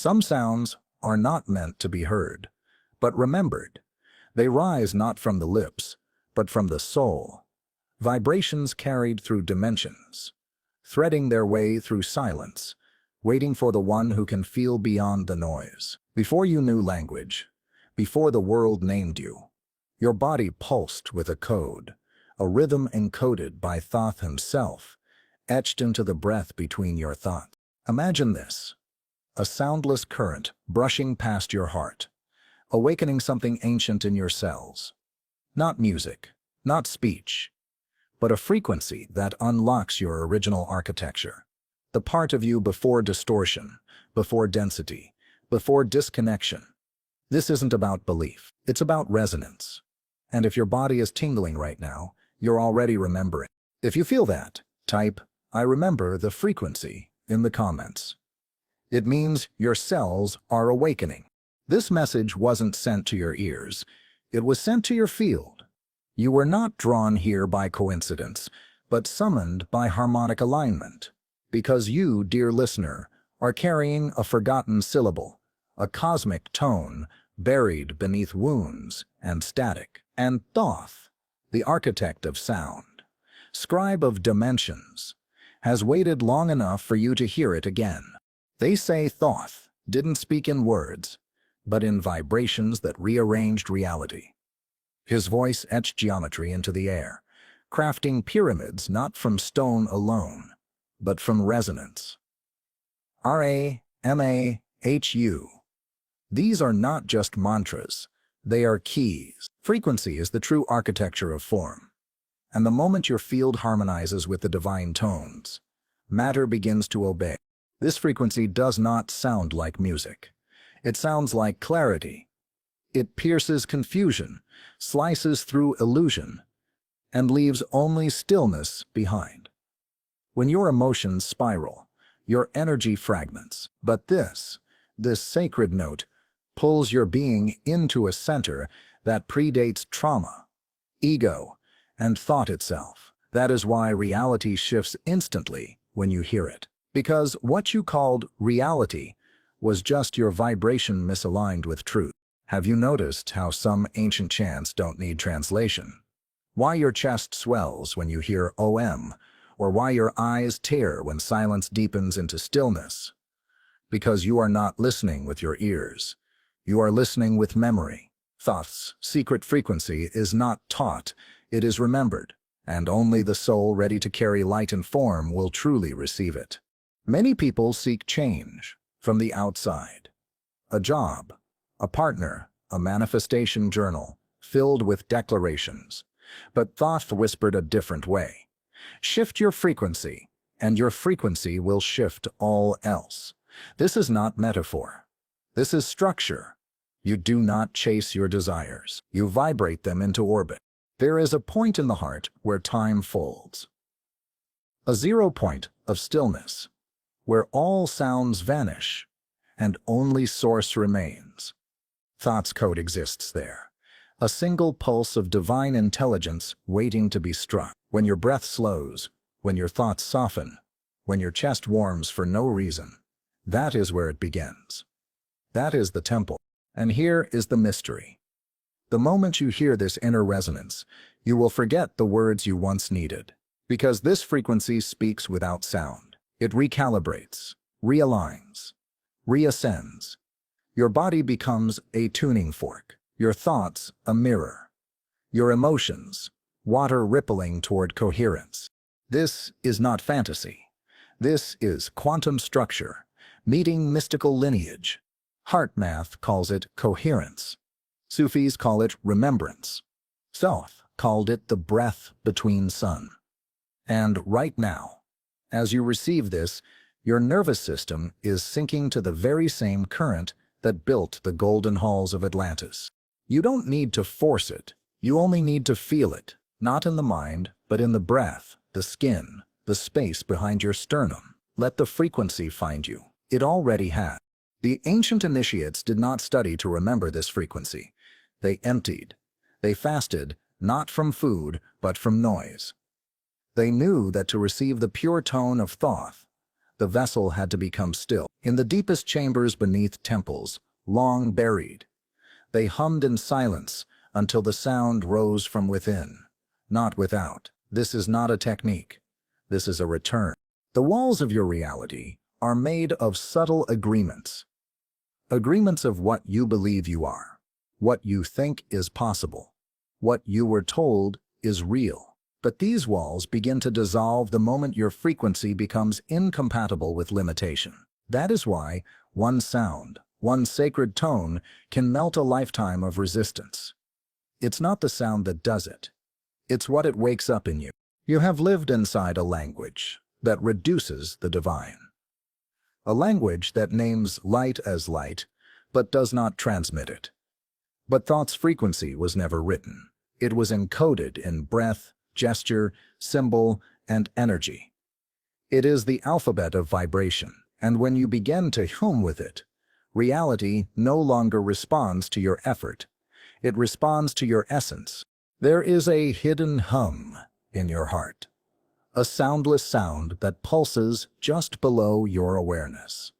Some sounds are not meant to be heard, but remembered. They rise not from the lips, but from the soul. Vibrations carried through dimensions, threading their way through silence, waiting for the one who can feel beyond the noise. Before you knew language, before the world named you, your body pulsed with a code, a rhythm encoded by Thoth himself, etched into the breath between your thoughts. Imagine this, a soundless current brushing past your heart, awakening something ancient in your cells. Not music, not speech, but a frequency that unlocks your original architecture. The part of you before distortion, before density, before disconnection. This isn't about belief, it's about resonance. And if your body is tingling right now, you're already remembering. If you feel that, type, "I remember the frequency," in the comments. It means your cells are awakening. This message wasn't sent to your ears, it was sent to your field. You were not drawn here by coincidence, but summoned by harmonic alignment. Because you, dear listener, are carrying a forgotten syllable, a cosmic tone buried beneath wounds and static. And Thoth, the architect of sound, scribe of dimensions, has waited long enough for you to hear it again. They say Thoth didn't speak in words, but in vibrations that rearranged reality. His voice etched geometry into the air, crafting pyramids not from stone alone, but from resonance. R-A-M-A-H-U. These are not just mantras, they are keys. Frequency is the true architecture of form. And the moment your field harmonizes with the divine tones, matter begins to obey. This frequency does not sound like music. It sounds like clarity. It pierces confusion, slices through illusion, and leaves only stillness behind. When your emotions spiral, your energy fragments. But this sacred note, pulls your being into a center that predates trauma, ego, and thought itself. That is why reality shifts instantly when you hear it. Because what you called reality was just your vibration misaligned with truth. Have you noticed how some ancient chants don't need translation? Why your chest swells when you hear OM, or why your eyes tear when silence deepens into stillness? Because you are not listening with your ears. You are listening with memory. Thoth's secret frequency is not taught, it is remembered, and only the soul ready to carry light and form will truly receive it. Many people seek change from the outside. A job, a partner, a manifestation journal, filled with declarations. But Thoth whispered a different way. Shift your frequency, and your frequency will shift all else. This is not metaphor. This is structure. You do not chase your desires. You vibrate them into orbit. There is a point in the heart where time folds. A zero point of stillness, where all sounds vanish, and only source remains. Thought's code exists there. A single pulse of divine intelligence waiting to be struck. When your breath slows, when your thoughts soften, when your chest warms for no reason, that is where it begins. That is the temple. And here is the mystery. The moment you hear this inner resonance, you will forget the words you once needed. Because this frequency speaks without sound. It recalibrates, realigns, reascends. Your body becomes a tuning fork. Your thoughts, a mirror. Your emotions, water rippling toward coherence. This is not fantasy. This is quantum structure, meeting mystical lineage. Heart math calls it coherence. Sufis call it remembrance. Thoth called it the breath between sun. And right now, as you receive this, your nervous system is sinking to the very same current that built the golden halls of Atlantis. You don't need to force it. You only need to feel it, not in the mind, but in the breath, the skin, the space behind your sternum. Let the frequency find you. It already has. The ancient initiates did not study to remember this frequency. They emptied. They fasted, not from food, but from noise. They knew that to receive the pure tone of Thoth, The vessel had to become still. In the deepest chambers beneath temples, long buried, they hummed in silence until the sound rose from within, not without. This is not a technique. This is a return. The walls of your reality are made of subtle agreements. Agreements of what you believe you are, what you think is possible, what you were told is real. But these walls begin to dissolve the moment your frequency becomes incompatible with limitation. That is why one sound, one sacred tone, can melt a lifetime of resistance. It's not the sound that does it. It's what it wakes up in you. You have lived inside a language that reduces the divine. A language that names light as light, but does not transmit it. But thought's frequency was never written. It was encoded in breath, gesture, symbol, and energy. It is the alphabet of vibration, and when you begin to hum with it, reality no longer responds to your effort. It responds to your essence. There is a hidden hum in your heart, a soundless sound that pulses just below your awareness.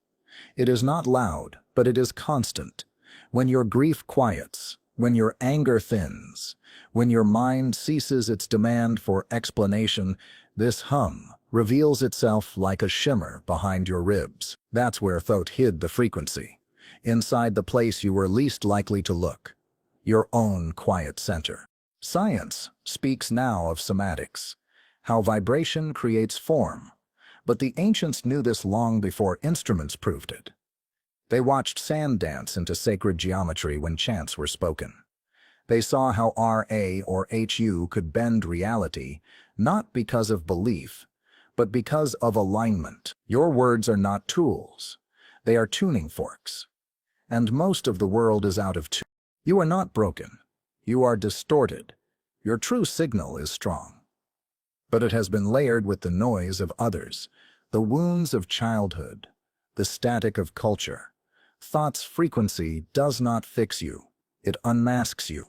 It is not loud, but it is constant. When your grief quiets, when your anger thins, when your mind ceases its demand for explanation, this hum reveals itself like a shimmer behind your ribs. That's where Thoth hid the frequency, inside the place you were least likely to look, your own quiet center. Science speaks now of somatics, how vibration creates form, but the ancients knew this long before instruments proved it. They watched sand dance into sacred geometry when chants were spoken. They saw how Ra or Hu could bend reality, not because of belief, but because of alignment. Your words are not tools. They are tuning forks. And most of the world is out of tune. You are not broken. You are distorted. Your true signal is strong. But it has been layered with the noise of others, the wounds of childhood, the static of culture. Thought's frequency does not fix you. It unmasks you.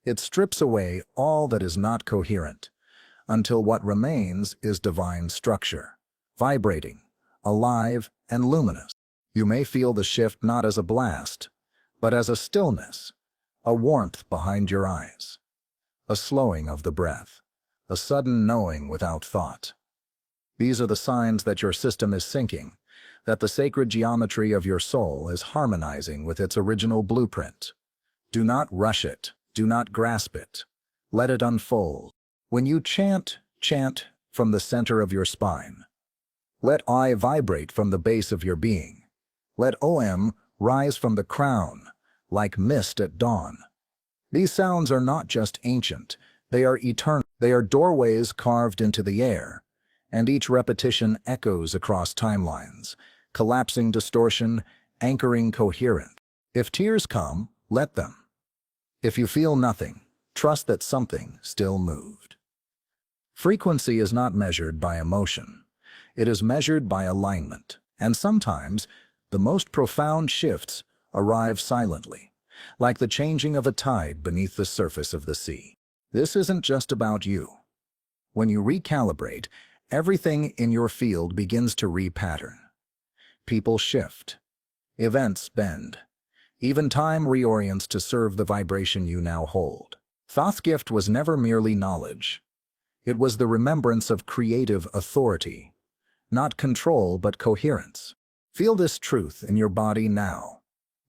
It strips away all that is not coherent, until what remains is divine structure, vibrating, alive, and luminous. You may feel the shift not as a blast, but as a stillness, a warmth behind your eyes, a slowing of the breath, a sudden knowing without thought. These are the signs that your system is syncing, that the sacred geometry of your soul is harmonizing with its original blueprint. Do not rush it. Do not grasp it. Let it unfold. When you chant from the center of your spine. Let I vibrate from the base of your being. Let Om rise from the crown, like mist at dawn. These sounds are not just ancient, they are eternal. They are doorways carved into the air, and each repetition echoes across timelines, collapsing distortion, anchoring coherence. If tears come, let them. If you feel nothing, trust that something still moved. Frequency is not measured by emotion. It is measured by alignment, and sometimes the most profound shifts arrive silently, like the changing of a tide beneath the surface of the sea. This isn't just about you. When you recalibrate, everything in your field begins to repattern. People shift. Events bend. Even time reorients to serve the vibration you now hold. Thoth's gift was never merely knowledge. It was the remembrance of creative authority, not control but coherence. Feel this truth in your body now.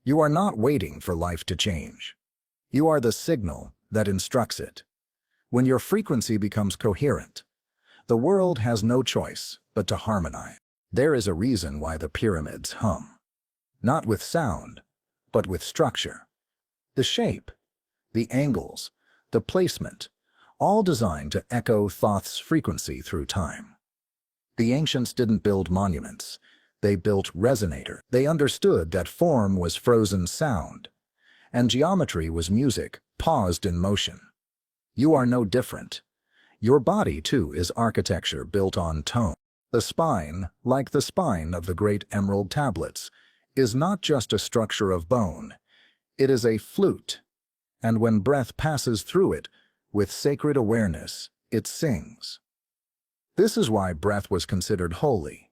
You are not waiting for life to change. You are the signal that instructs it. When your frequency becomes coherent, the world has no choice but to harmonize. There is a reason why the pyramids hum. Not with sound, but with structure. The shape, the angles, the placement, all designed to echo Thoth's frequency through time. The ancients didn't build monuments. They built resonators. They understood that form was frozen sound, and geometry was music paused in motion. You are no different. Your body, too, is architecture built on tone. The spine, like the spine of the great emerald tablets, is not just a structure of bone. It is a flute, and when breath passes through it, with sacred awareness, it sings. This is why breath was considered holy.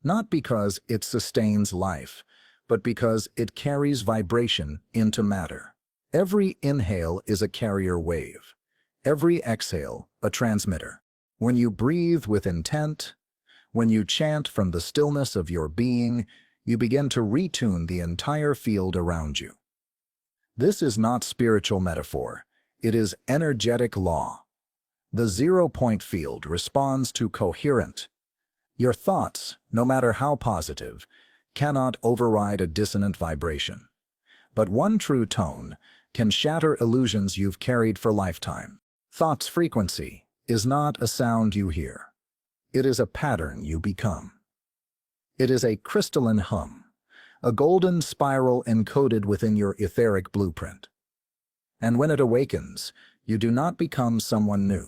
not because it sustains life, but because it carries vibration into matter. Every inhale is a carrier wave. Every exhale, a transmitter. When you breathe with intent, when you chant from the stillness of your being, you begin to retune the entire field around you. This is not spiritual metaphor. It is energetic law. The zero-point field responds to coherent. Your thoughts, no matter how positive, cannot override a dissonant vibration. But one true tone can shatter illusions you've carried for lifetime. Thought's frequency is not a sound you hear. It is a pattern you become. It is a crystalline hum, a golden spiral encoded within your etheric blueprint. And when it awakens, you do not become someone new.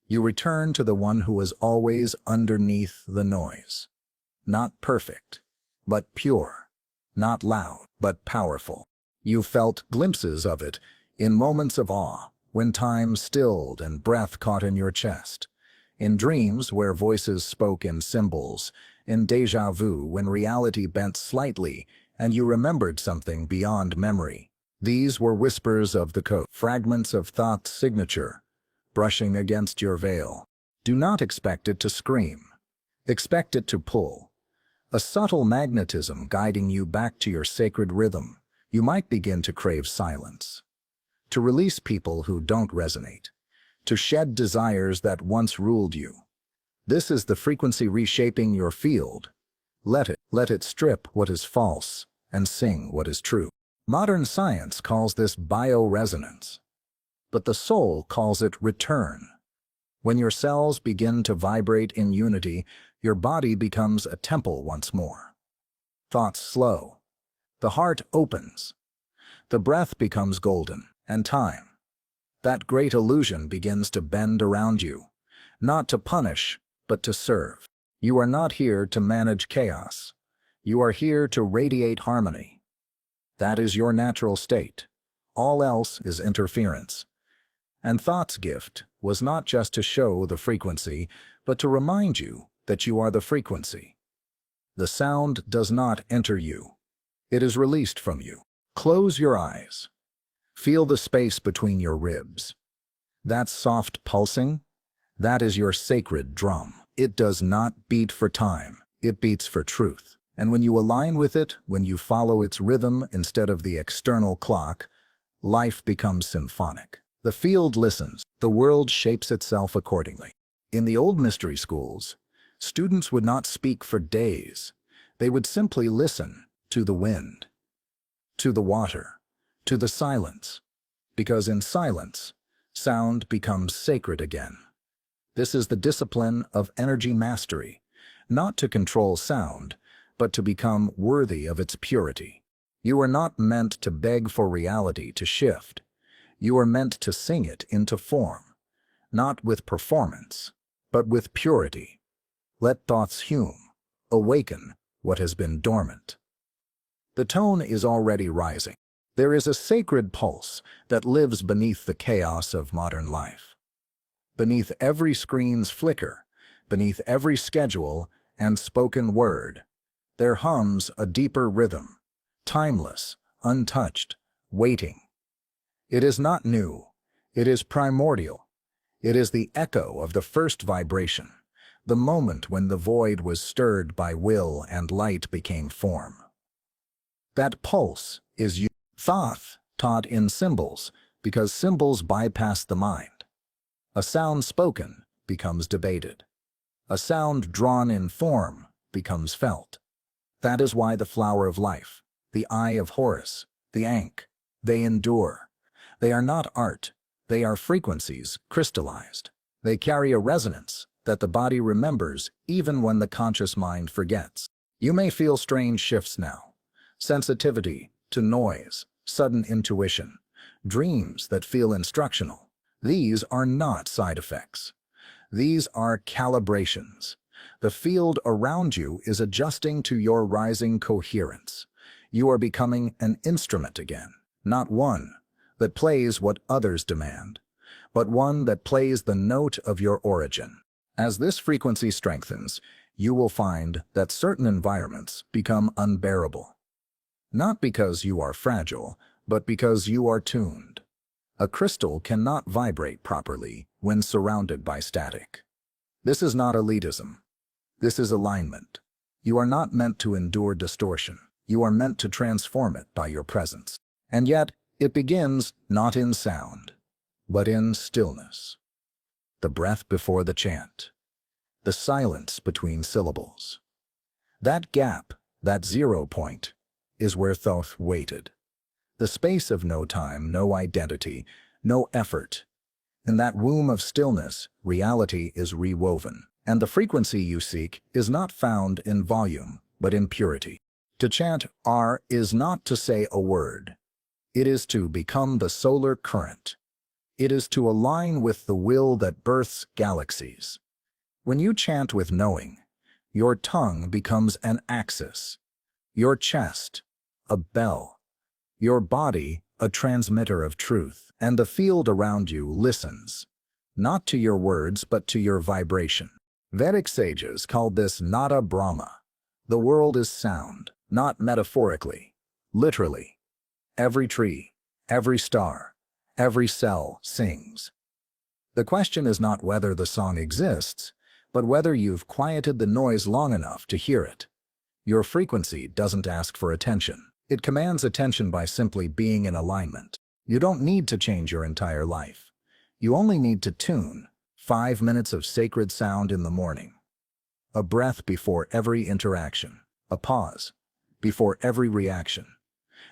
You return to the one who was always underneath the noise. Not perfect, but pure. Not loud, but powerful. You felt glimpses of it in moments of awe, when time stilled and breath caught in your chest. In dreams where voices spoke in symbols. In déjà vu when reality bent slightly and you remembered something beyond memory. These were whispers of the code, fragments of Thoth's signature, brushing against your veil. Do not expect it to scream. Expect it to pull. A subtle magnetism guiding you back to your sacred rhythm. You might begin to crave silence. To release people who don't resonate. To shed desires that once ruled you. This is the frequency reshaping your field. Let it strip what is false and sing what is true. Modern science calls this bioresonance, but the soul calls it return. When your cells begin to vibrate in unity, your body becomes a temple once more. Thoughts slow. The heart opens. The breath becomes golden, and time. That great illusion begins to bend around you, not to punish, but to serve. You are not here to manage chaos. You are here to radiate harmony. That is your natural state. All else is interference. And Thoug's gift was not just to show the frequency, but to remind you that you are the frequency. The sound does not enter you. It is released from you. Close your eyes. Feel the space between your ribs. That soft pulsing, that is your sacred drum. It does not beat for time. It beats for truth. And when you align with it, when you follow its rhythm instead of the external clock, life becomes symphonic. The field listens. The world shapes itself accordingly. In the old mystery schools, students would not speak for days. They would simply listen to the wind, to the water, to the silence, because in silence, sound becomes sacred again. This is the discipline of energy mastery, not to control sound, but to become worthy of its purity. You are not meant to beg for reality to shift. You are meant to sing it into form, not with performance, but with purity. Let thoughts hum, awaken what has been dormant. The tone is already rising. There is a sacred pulse that lives beneath the chaos of modern life. Beneath every screen's flicker, beneath every schedule and spoken word, there hums a deeper rhythm, timeless, untouched, waiting. It is not new. It is primordial. It is the echo of the first vibration, the moment when the void was stirred by will and light became form. That pulse is you. Thoth taught in symbols because symbols bypass the mind. A sound spoken becomes debated. A sound drawn in form becomes felt. That is why the flower of life, the eye of Horus, the Ankh, they endure. They are not art. They are frequencies crystallized. They carry a resonance that the body remembers even when the conscious mind forgets. You may feel strange shifts now. Sensitivity to noise, sudden intuition, dreams that feel instructional. These are not side effects. These are calibrations. The field around you is adjusting to your rising coherence. You are becoming an instrument again, not one that plays what others demand, but one that plays the note of your origin. As this frequency strengthens, you will find that certain environments become unbearable. Not because you are fragile, but because you are tuned. A crystal cannot vibrate properly when surrounded by static. This is not elitism. This is alignment. You are not meant to endure distortion. You are meant to transform it by your presence. And yet, it begins not in sound, but in stillness. The breath before the chant. The silence between syllables. That gap, that 0 point, is where Thoth waited. The space of no time, no identity, no effort. In that womb of stillness, reality is rewoven, and the frequency you seek is not found in volume, but in purity. To chant R is not to say a word. It is to become the solar current. It is to align with the will that births galaxies. When you chant with knowing, your tongue becomes an axis, your chest a bell, your body a transmitter of truth, and the field around you listens, not to your words but to your vibration. Vedic sages called this Nada Brahma. The world is sound, not metaphorically, literally. Every tree, every star, every cell sings. The question is not whether the song exists, but whether you've quieted the noise long enough to hear it. Your frequency doesn't ask for attention. It commands attention by simply being in alignment. You don't need to change your entire life. You only need to tune. 5 minutes of sacred sound in the morning. A breath before every interaction. A pause before every reaction.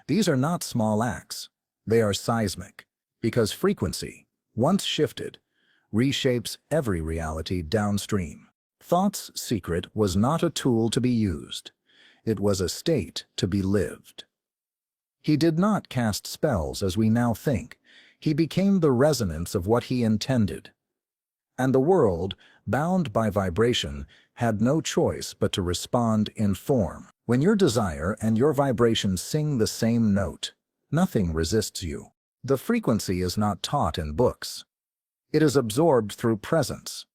These are not small acts. They are seismic, because frequency, once shifted, reshapes every reality downstream. Thought's secret was not a tool to be used. It was a state to be lived. He did not cast spells as we now think. He became the resonance of what he intended. And the world, bound by vibration, had no choice but to respond in form. When your desire and your vibration sing the same note, nothing resists you. The frequency is not taught in books. It is absorbed through presence.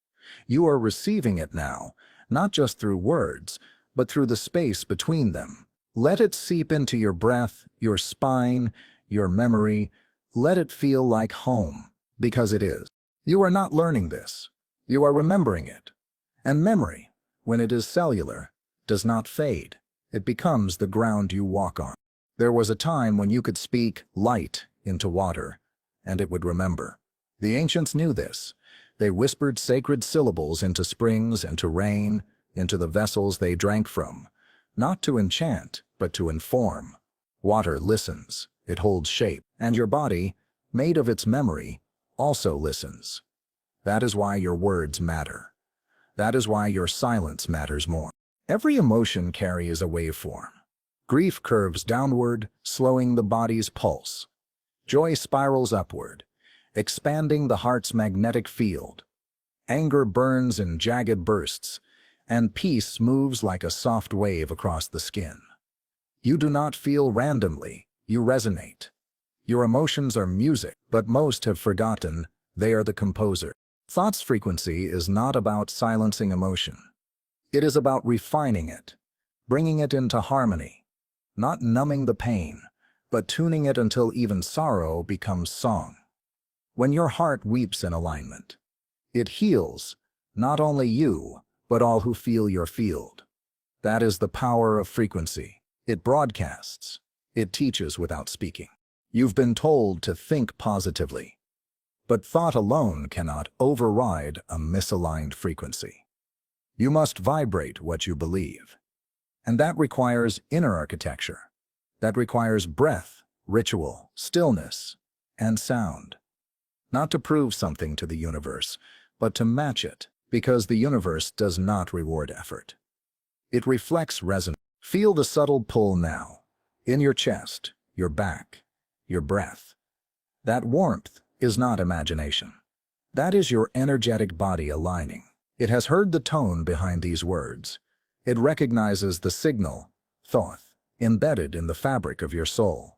You are receiving it now, not just through words, but through the space between them. Let it seep into your breath, your spine, your memory. Let it feel like home, because it is. You are not learning this. You are remembering it. And memory, when it is cellular, does not fade. It becomes the ground you walk on. There was a time when you could speak light into water, and it would remember. The ancients knew this. They whispered sacred syllables into springs, into rain, into the vessels they drank from, not to enchant, but to inform. Water listens, it holds shape, and your body, made of its memory, also listens. That is why your words matter. That is why your silence matters more. Every emotion carries a waveform. Grief curves downward, slowing the body's pulse. Joy spirals upward, expanding the heart's magnetic field. Anger burns in jagged bursts, and peace moves like a soft wave across the skin. You do not feel randomly, you resonate. Your emotions are music, but most have forgotten they are the composer. Thought's frequency is not about silencing emotion. It is about refining it, bringing it into harmony, not numbing the pain, but tuning it until even sorrow becomes song. When your heart weeps in alignment, it heals not only you, but all who feel your field. That is the power of frequency. It broadcasts. It teaches without speaking. You've been told to think positively, but thought alone cannot override a misaligned frequency. You must vibrate what you believe. And that requires inner architecture. That requires breath, ritual, stillness, and sound. Not to prove something to the universe, but to match it, because the universe does not reward effort. It reflects resonance. Feel the subtle pull now, in your chest, your back, your breath. That warmth is not imagination. That is your energetic body aligning. It has heard the tone behind these words. It recognizes the signal, Thoth, embedded in the fabric of your soul.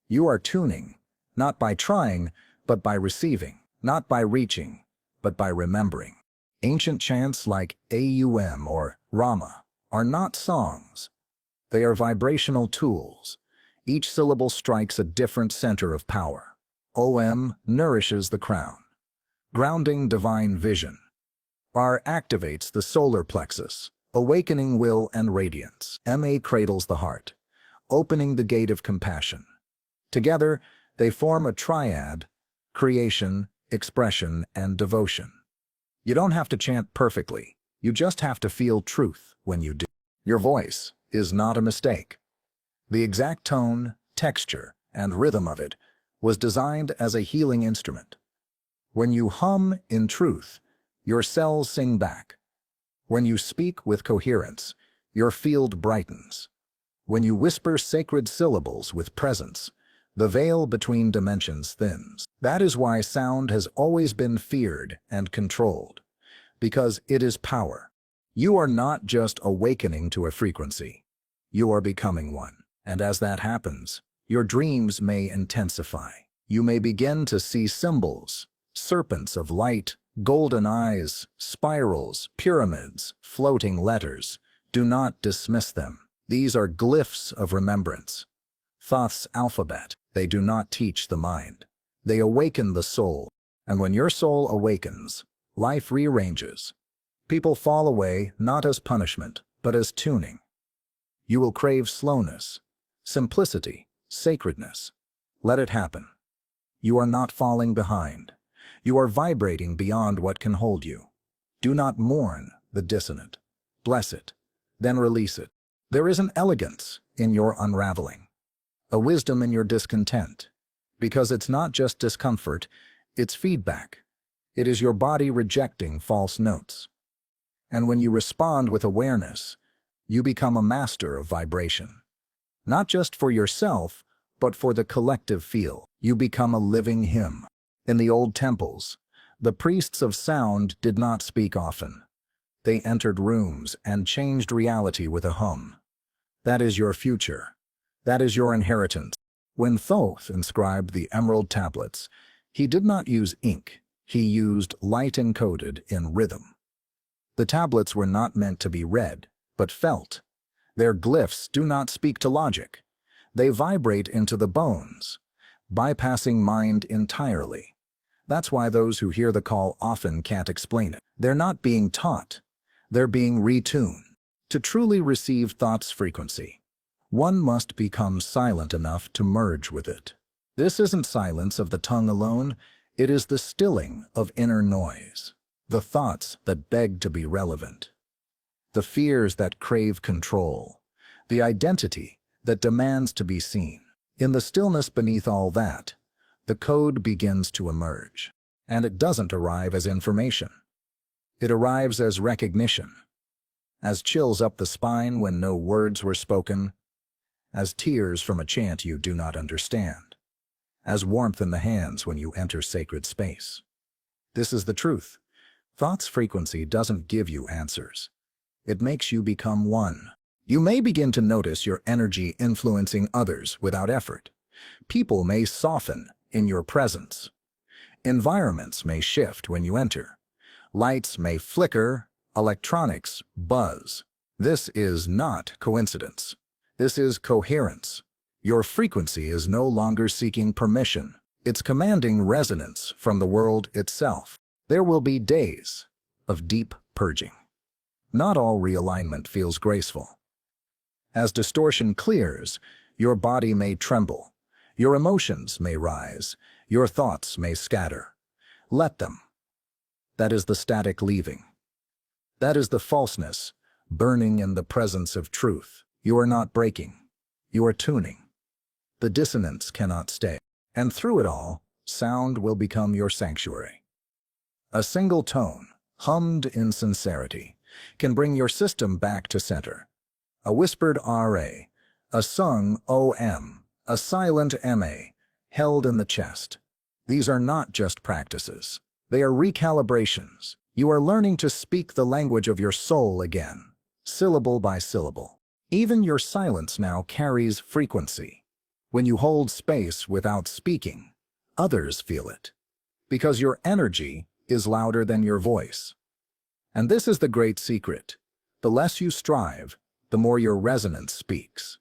You are tuning, not by trying, but by receiving, not by reaching, but by remembering. Ancient chants like Aum or Rama are not songs. They are vibrational tools. Each syllable strikes a different center of power. Om nourishes the crown, grounding divine vision. R activates the solar plexus, awakening will and radiance. Ma cradles the heart, opening the gate of compassion. Together, they form a triad: creation, expression, and devotion. You don't have to chant perfectly. You just have to feel truth when you do. Your voice is not a mistake. The exact tone, texture, and rhythm of it was designed as a healing instrument. When you hum in truth, your cells sing back. When you speak with coherence, your field brightens. When you whisper sacred syllables with presence, the veil between dimensions thins. That is why sound has always been feared and controlled, because it is power. You are not just awakening to a frequency. You are becoming one. And as that happens, your dreams may intensify. You may begin to see symbols, serpents of light, golden eyes, spirals, pyramids, floating letters. Do not dismiss them. These are glyphs of remembrance. Thoth's alphabet. They do not teach the mind. They awaken the soul. And when your soul awakens, life rearranges. People fall away not as punishment, but as tuning. You will crave slowness, simplicity, sacredness. Let it happen. You are not falling behind. You are vibrating beyond what can hold you. Do not mourn the dissonant. Bless it, then release it. There is an elegance in your unraveling, a wisdom in your discontent, because it's not just discomfort, it's feedback. It is your body rejecting false notes. And when you respond with awareness, you become a master of vibration. Not just for yourself, but for the collective field. You become a living hymn. In the old temples, the priests of sound did not speak often. They entered rooms and changed reality with a hum. That is your future. That is your inheritance. When Thoth inscribed the emerald tablets, he did not use ink. He used light encoded in rhythm. The tablets were not meant to be read, but felt. Their glyphs do not speak to logic. They vibrate into the bones, bypassing mind entirely. That's why those who hear the call often can't explain it. They're not being taught. They're being retuned. To truly receive Thoth's frequency, one must become silent enough to merge with it. This isn't silence of the tongue alone. It is the stilling of inner noise, the thoughts that beg to be relevant, the fears that crave control, the identity that demands to be seen. In the stillness beneath all that, the code begins to emerge. And it doesn't arrive as information. It arrives as recognition, as chills up the spine when no words were spoken, as tears from a chant you do not understand, as warmth in the hands when you enter sacred space. This is the truth. Thought's frequency doesn't give you answers. It makes you become one. You may begin to notice your energy influencing others without effort. People may soften in your presence. Environments may shift when you enter. Lights may flicker, electronics buzz. This is not coincidence. This is coherence. Your frequency is no longer seeking permission. It's commanding resonance from the world itself. There will be days of deep purging. Not all realignment feels graceful. As distortion clears, your body may tremble. Your emotions may rise. Your thoughts may scatter. Let them. That is the static leaving. That is the falseness, burning in the presence of truth. You are not breaking. You are tuning. The dissonance cannot stay. And through it all, sound will become your sanctuary. A single tone, hummed in sincerity, can bring your system back to center. A whispered RA, a sung OM, a silent MA, held in the chest. These are not just practices. They are recalibrations. You are learning to speak the language of your soul again, syllable by syllable. Even your silence now carries frequency. When you hold space without speaking, others feel it, because your energy is louder than your voice. And this is the great secret. The less you strive, the more your resonance speaks.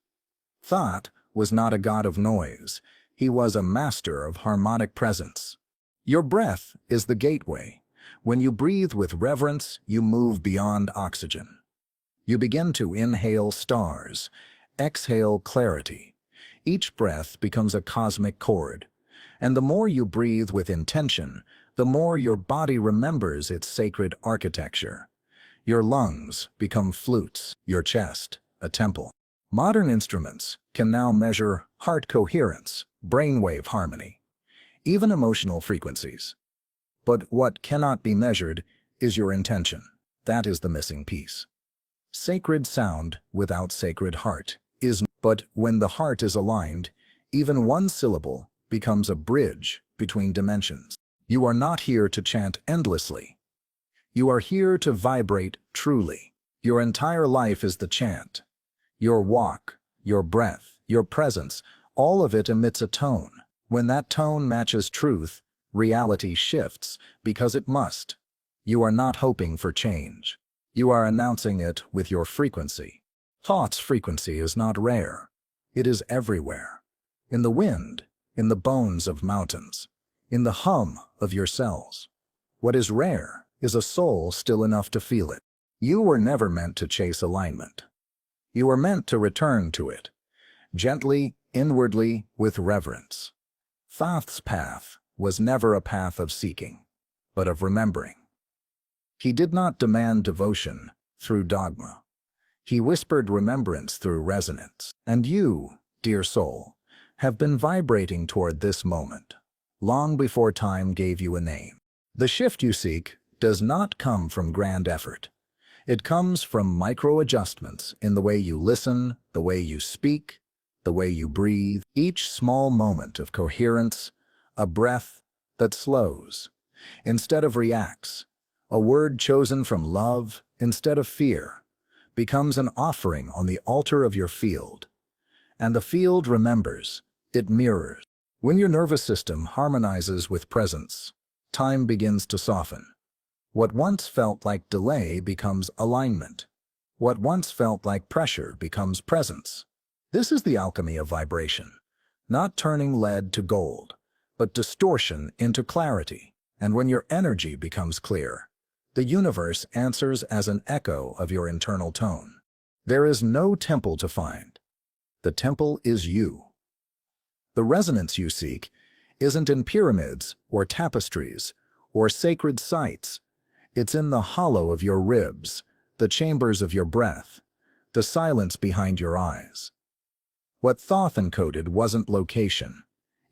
Thoth was not a god of noise. He was a master of harmonic presence. Your breath is the gateway. When you breathe with reverence, you move beyond oxygen. You begin to inhale stars, exhale clarity. Each breath becomes a cosmic chord. And the more you breathe with intention, the more your body remembers its sacred architecture. Your lungs become flutes, your chest a temple. Modern instruments can now measure heart coherence, brainwave harmony, even emotional frequencies. But what cannot be measured is your intention. That is the missing piece. Sacred sound without sacred heart is. But when the heart is aligned, even one syllable becomes a bridge between dimensions. You are not here to chant endlessly. You are here to vibrate truly. Your entire life is the chant. Your walk, your breath, your presence, all of it emits a tone. When that tone matches truth, reality shifts because it must. You are not hoping for change. You are announcing it with your frequency. Thought's frequency is not rare. It is everywhere. In the wind, in the bones of mountains, in the hum of your cells. What is rare is a soul still enough to feel it. You were never meant to chase alignment. You were meant to return to it, gently, inwardly, with reverence. Thoth's path was never a path of seeking, but of remembering. He did not demand devotion through dogma. He whispered remembrance through resonance. And you, dear soul, have been vibrating toward this moment, long before time gave you a name. The shift you seek does not come from grand effort. It comes from micro-adjustments in the way you listen, the way you speak, the way you breathe. Each small moment of coherence, a breath that slows instead of reacts, a word chosen from love instead of fear, becomes an offering on the altar of your field. And the field remembers, it mirrors. When your nervous system harmonizes with presence, time begins to soften. What once felt like delay becomes alignment. What once felt like pressure becomes presence. This is the alchemy of vibration, not turning lead to gold, but distortion into clarity. And when your energy becomes clear, the universe answers as an echo of your internal tone. There is no temple to find. The temple is you. The resonance you seek isn't in pyramids or tapestries or sacred sites. It's in the hollow of your ribs, the chambers of your breath, the silence behind your eyes. What Thoth encoded wasn't location.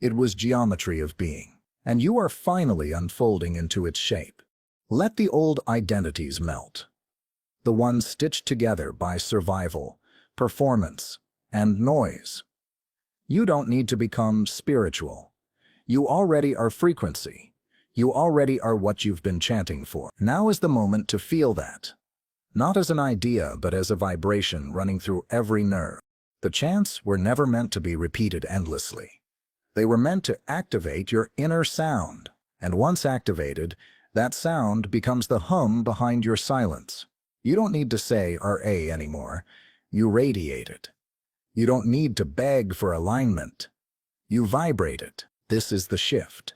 It was geometry of being. And you are finally unfolding into its shape. Let the old identities melt. The ones stitched together by survival, performance, and noise. You don't need to become spiritual. You already are frequency. You already are what you've been chanting for. Now is the moment to feel that. Not as an idea, but as a vibration running through every nerve. The chants were never meant to be repeated endlessly. They were meant to activate your inner sound. And once activated, that sound becomes the hum behind your silence. You don't need to say RA anymore. You radiate it. You don't need to beg for alignment. You vibrate it. This is the shift.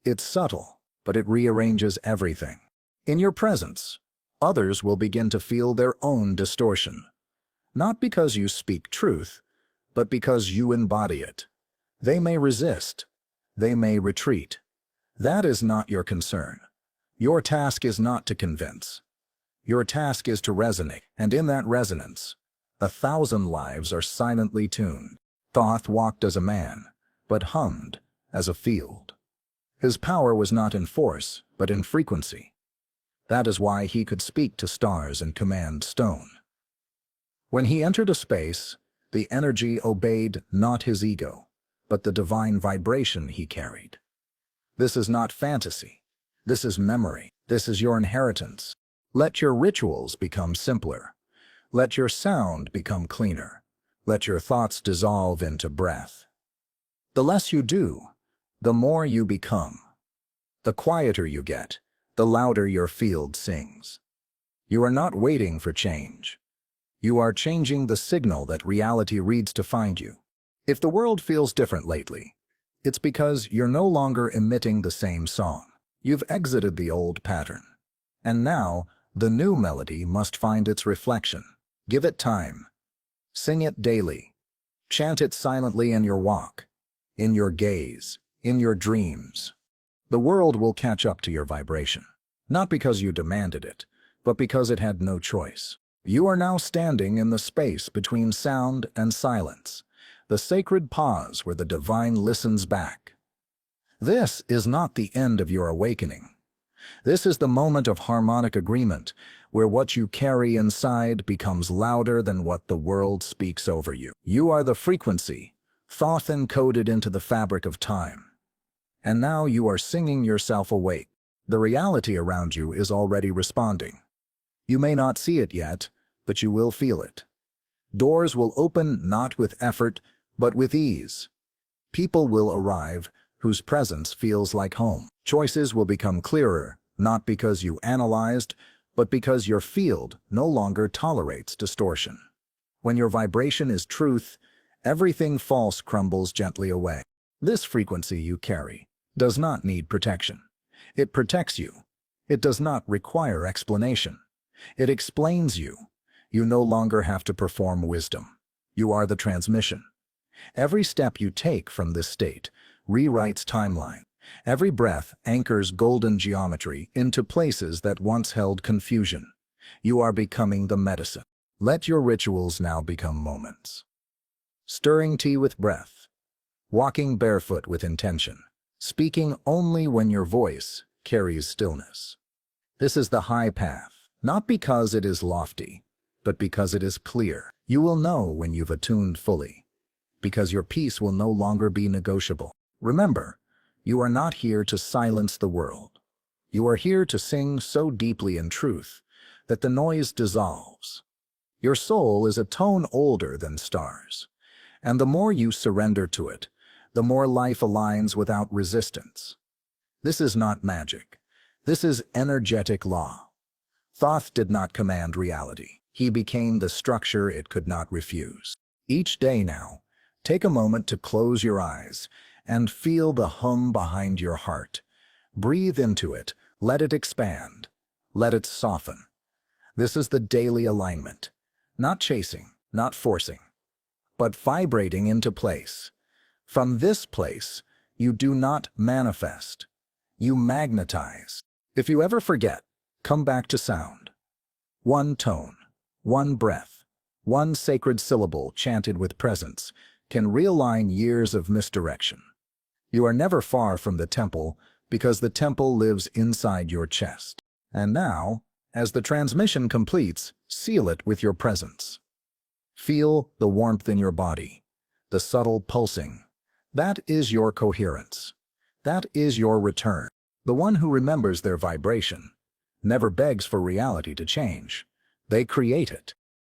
It's subtle, but it rearranges everything. In your presence, others will begin to feel their own distortion. Not because you speak truth, but because you embody it. They may resist. They may retreat. That is not your concern. Your task is not to convince. Your task is to resonate, and in that resonance, 1,000 lives are silently tuned. Thoth walked as a man, but hummed as a field. His power was not in force, but in frequency. That is why he could speak to stars and command stone. When he entered a space, the energy obeyed not his ego, but the divine vibration he carried. This is not fantasy. This is memory. This is your inheritance. Let your rituals become simpler. Let your sound become cleaner. Let your thoughts dissolve into breath. The less you do, the more you become. The quieter you get, the louder your field sings. You are not waiting for change. You are changing the signal that reality reads to find you. If the world feels different lately, it's because you're no longer emitting the same song. You've exited the old pattern. And now, the new melody must find its reflection. Give it time. Sing it daily. Chant it silently in your walk, in your gaze, in your dreams. The world will catch up to your vibration. Not because you demanded it, but because it had no choice. You are now standing in the space between sound and silence, the sacred pause where the divine listens back. This is not the end of your awakening. This is the moment of harmonic agreement, where what you carry inside becomes louder than what the world speaks over you. You are the frequency, Thoth encoded into the fabric of time. And now you are singing yourself awake. The reality around you is already responding. You may not see it yet, but you will feel it. Doors will open not with effort, but with ease. People will arrive whose presence feels like home. Choices will become clearer, not because you analyzed, but because your field no longer tolerates distortion. When your vibration is truth, everything false crumbles gently away. This frequency you carry does not need protection. It protects you. It does not require explanation. It explains you. You no longer have to perform wisdom. You are the transmission. Every step you take from this state rewrites timeline. Every breath anchors golden geometry into places that once held confusion. You are becoming the medicine. Let your rituals now become moments. Stirring tea with breath. Walking barefoot with intention. Speaking only when your voice carries stillness. This is the high path, not because it is lofty, but because it is clear. You will know when you've attuned fully, because your peace will no longer be negotiable. Remember, you are not here to silence the world. You are here to sing so deeply in truth that the noise dissolves. Your soul is a tone older than stars, and the more you surrender to it, the more life aligns without resistance. This is not magic. This is energetic law. Thoth did not command reality. He became the structure it could not refuse. Each day now, take a moment to close your eyes and feel the hum behind your heart. Breathe into it. Let it expand. Let it soften. This is the daily alignment. Not chasing, not forcing, but vibrating into place. From this place, you do not manifest. You magnetize. If you ever forget, come back to sound. One tone, one breath, one sacred syllable chanted with presence can realign years of misdirection. You are never far from the temple because the temple lives inside your chest. And now, as the transmission completes, seal it with your presence. Feel the warmth in your body, the subtle pulsing. That is your coherence. That is your return. The one who remembers their vibration never begs for reality to change. They create it.